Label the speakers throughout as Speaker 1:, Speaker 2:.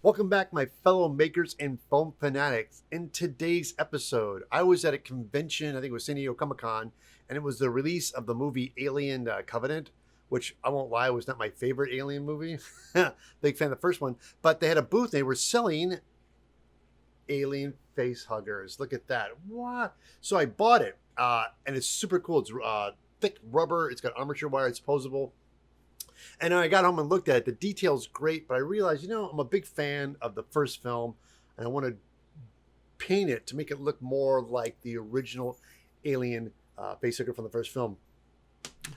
Speaker 1: Welcome back, my fellow makers and foam fanatics. In today's episode, I was at a convention, I think it was San Diego Comic-Con, and it was the release of the movie Alien Covenant, which I won't lie, was not my favorite Alien movie. Big fan of the first one. But they had a booth, they were selling Alien face huggers. Look at that. What? So I bought it, and it's super cool. It's thick rubber, it's got armature wire, it's posable. And then I got home and looked at it. The detail's great, but I realized, I'm a big fan of the first film, and I want to paint it to make it look more like the original Alien face hugger from the first film.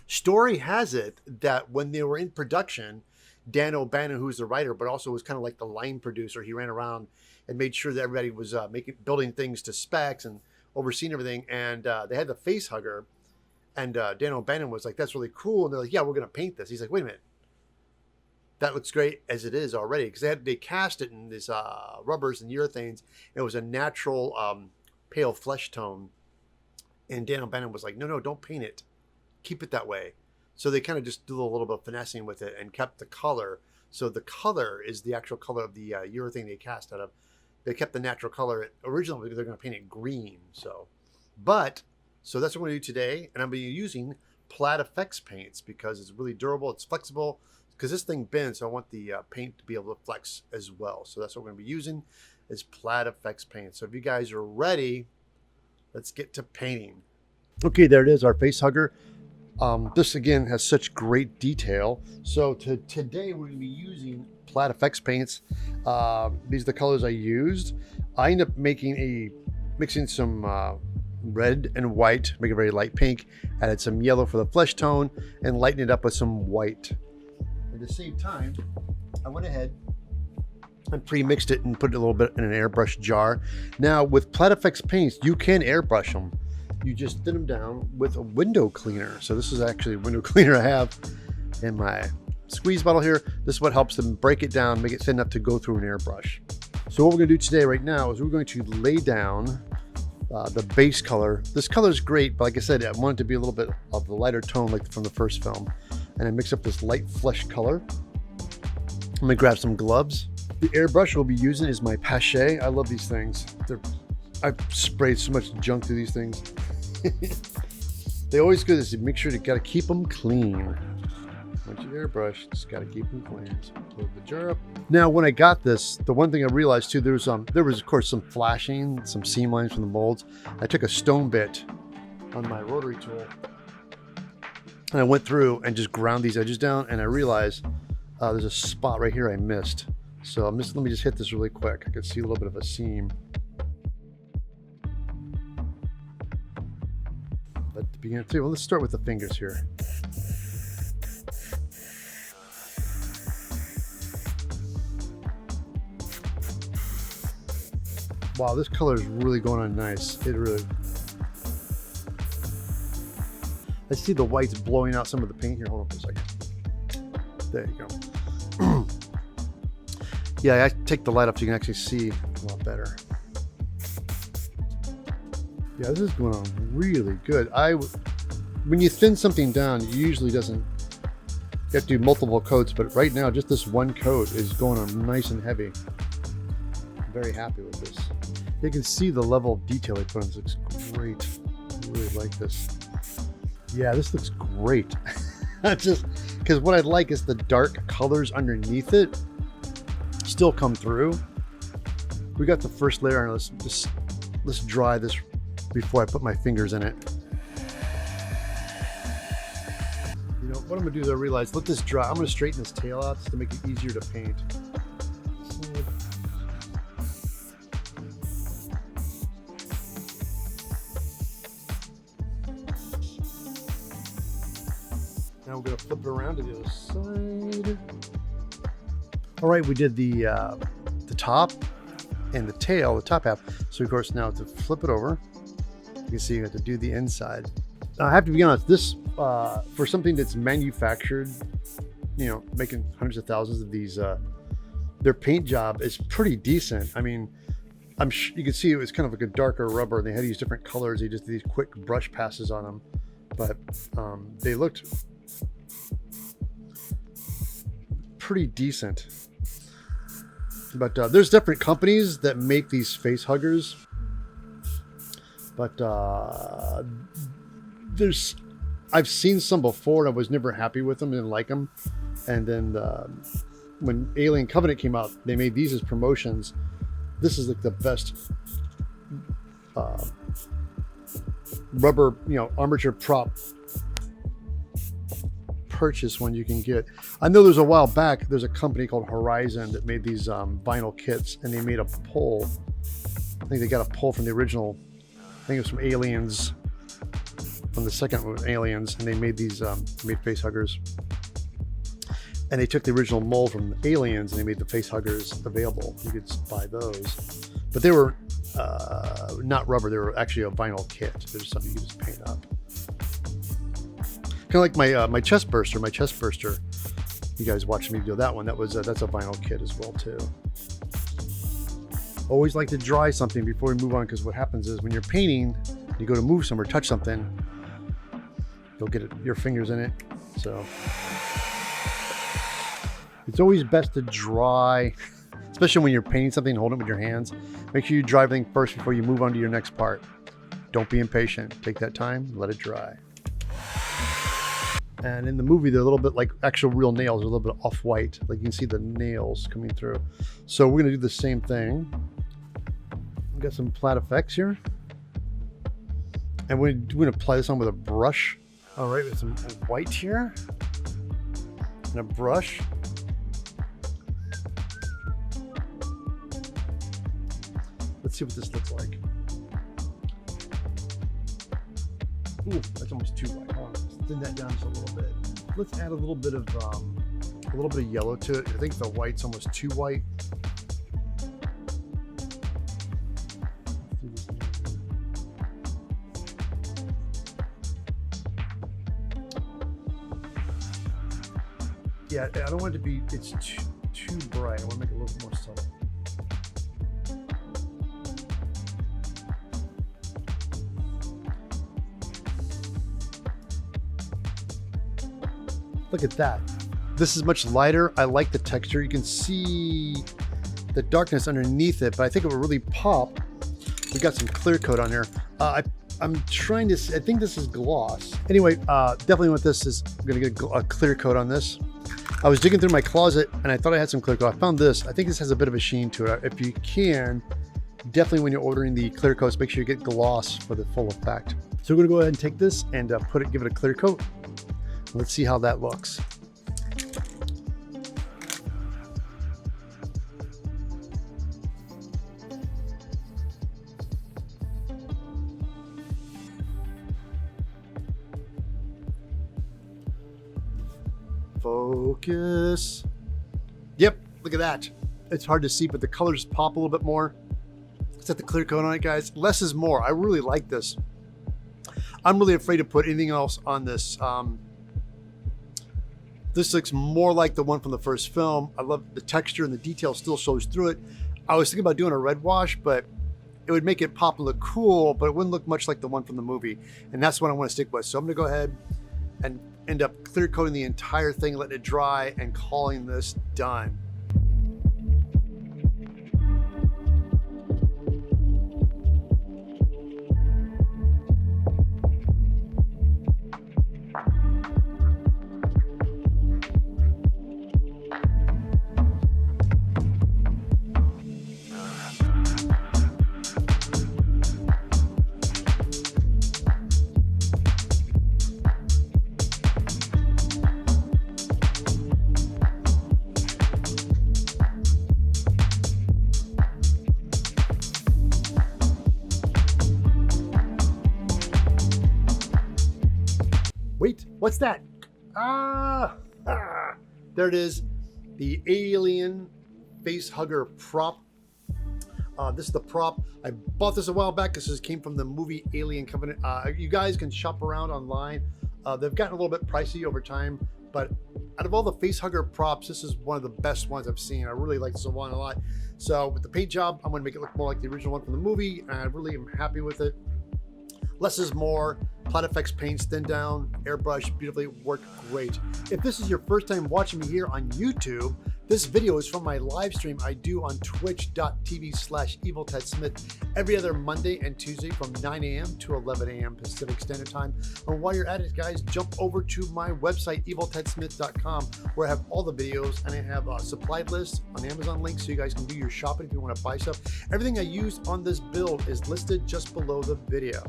Speaker 1: Story has it that when they were in production, Dan O'Bannon, who's the writer, but also was kind of like the line producer, he ran around and made sure that everybody was building things to specs and overseeing everything. And they had the face hugger. And Dan O'Bannon was like, that's really cool. And they're like, yeah, we're going to paint this. He's like, wait a minute. That looks great as it is already. Because they cast it in these rubbers and urethanes. And it was a natural pale flesh tone. And Dan O'Bannon was like, no, don't paint it. Keep it that way. So they kind of just did a little bit of finessing with it and kept the color. So the color is the actual color of the urethane they cast out of. They kept the natural color. Originally, they're going to paint it green. So that's what I'm going to do today, and I'm going to be using PlaidFX paints because it's really durable, it's flexible, because this thing bends, so I want the paint to be able to flex as well. So that's what we're going to be using is PlaidFX paint. So if you guys are ready, let's get to painting. Okay, there it is, our face hugger. This again has such great detail. So today we're going to be using PlaidFX paints. These are the colors I used. I ended up mixing some red and white, make it very light pink, added some yellow for the flesh tone, and lightened it up with some white. At the same time, I went ahead and pre-mixed it and put it a little bit in an airbrush jar. Now with PlaidFX paints, you can airbrush them. You just thin them down with a window cleaner. So this is actually a window cleaner I have in my squeeze bottle here. This is what helps them break it down, make it thin enough to go through an airbrush. So what we're gonna do today right now is we're going to lay down the base color. This color is great, but like I said, I want it to be a little bit of the lighter tone like from the first film. And I mix up this light flesh color. I'm gonna grab some gloves. The airbrush we'll be using is my Pache. I love these things. I've sprayed so much junk through these things. They always good is make sure you gotta keep them clean. Once you airbrush, just gotta keep them clean. So load the jar up. Now, when I got this, the one thing I realized too, there was of course some flashing, some seam lines from the molds. I took a stone bit on my rotary tool, and I went through and just ground these edges down. And I realized there's a spot right here I missed. So let me just hit this really quick. I can see a little bit of a seam. But to begin too, well, let's start with the fingers here. Wow, this color is really going on nice. It really. I see the whites blowing out some of the paint here. Hold on for a second. There you go. Yeah, I take the light up so you can actually see a lot better. Yeah, this is going on really good. When you thin something down, it usually doesn't. You have to do multiple coats, but right now, just this one coat is going on nice and heavy. I'm very happy with this. You can see the level of detail they put on. This looks great. I really like this. Yeah, this looks great. Just because what I like is the dark colors underneath it still come through. We got the first layer on. Let's dry this before I put my fingers in it. What I'm gonna do is I realize, let this dry. I'm gonna straighten this tail out just to make it easier to paint. Now we're gonna flip it around to the other side. All right, we did the top and the tail, the top half. So of course now to flip it over, you can see you have to do the inside. I have to be honest, this for something that's manufactured, making hundreds of thousands of these, their paint job is pretty decent. I mean, you can see it was kind of like a darker rubber, and they had to use different colors. They just did these quick brush passes on them, but they looked pretty decent. But there's different companies that make these face huggers. But I've seen some before, and I was never happy with them, didn't like them. And then when Alien Covenant came out, they made these as promotions. This is like the best rubber, armature prop purchase one you can get. I know there's a while back, there's a company called Horizon that made these vinyl kits, and they made a pole. I think they got a pole from the original. I think it was from Aliens, from the second one, Aliens, and they made these made face huggers. And they took the original mold from Aliens and they made the face huggers available. You could buy those, but they were not rubber. They were actually a vinyl kit. There's something you could just paint up. Kind of like my chest burster. My chest burster. You guys watched me do that one. That's a vinyl kit as well too. Always like to dry something before we move on, because what happens is when you're painting, you go to move somewhere, touch something, you'll get your fingers in it. So it's always best to dry, especially when you're painting something, hold it with your hands. Make sure you dry everything first before you move on to your next part. Don't be impatient. Take that time, let it dry. And in the movie, they're a little bit like actual real nails, they're a little bit off-white. Like you can see the nails coming through. So we're gonna do the same thing. We've got some PlaidFX here. And we're gonna apply this on with a brush. All right, with some white here. And a brush. Let's see what this looks like. Ooh, that's almost too white. Hold on, let's thin that down just a little bit. Let's add a little bit of yellow to it. I think the white's almost too white. Yeah, I don't want it to be, it's too bright. I want to make it a little more subtle. Look at that. This is much lighter. I like the texture. You can see the darkness underneath it, but I think it will really pop. We got some clear coat on there. I'm trying to see, I think this is gloss. Anyway, definitely what this is, I'm gonna get a clear coat on this. I was digging through my closet and I thought I had some clear coat. I found this. I think this has a bit of a sheen to it. If you can, definitely when you're ordering the clear coats, make sure you get gloss for the full effect. So we're gonna go ahead and take this and give it a clear coat. Let's see how that looks. Focus. Yep, look at that. It's hard to see, but the colors pop a little bit more. Let's set the clear coat on it, guys. Less is more. I really like this. I'm really afraid to put anything else on this. This looks more like the one from the first film. I love the texture and the detail still shows through it. I was thinking about doing a red wash, but it would make it pop and look cool, but it wouldn't look much like the one from the movie. And that's what I want to stick with. So I'm gonna go ahead and end up clear coating the entire thing, letting it dry, and calling this done. Wait, what's that? There it is, the Alien face hugger prop. This is the prop. I bought this a while back. This came from the movie Alien Covenant. You guys can shop around online. They've gotten a little bit pricey over time, but out of all the face hugger props, this is one of the best ones I've seen. I really like this one a lot. So with the paint job, I'm gonna make it look more like the original one from the movie, and I really am happy with it. Less is more. PlaidFX paints thin down, airbrush beautifully, worked great. If this is your first time watching me here on YouTube, This video is from my live stream I do on twitch.tv/EvilTedSmith every other Monday and Tuesday from 9 a.m. to 11 a.m. Pacific Standard Time. And while you're at it, guys, jump over to my website, eviltedsmith.com, where I have all the videos and I have a supplied list on Amazon links so you guys can do your shopping if you want to buy stuff. Everything I used on this build is listed just below the video.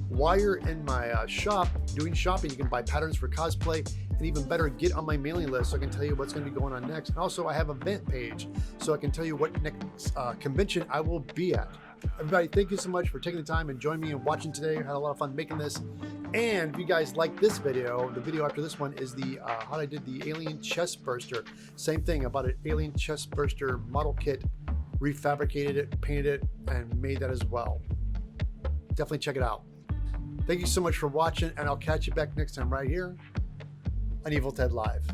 Speaker 1: While you're in my shop doing shopping, you can buy patterns for cosplay, and even better, get on my mailing list so I can tell you what's going to be going on next. And also, I have an event page so I can tell you what next convention I will be at. Everybody, thank you so much for taking the time and joining me and watching today. I had a lot of fun making this. And if you guys like this video, the video after this one is the how I did the alien chest burster. Same thing, about an alien chest burster model kit, refabricated it, painted it, and made that as well. Definitely check it out. Thank you so much for watching, and I'll catch you back next time right here on Evil Ted Live.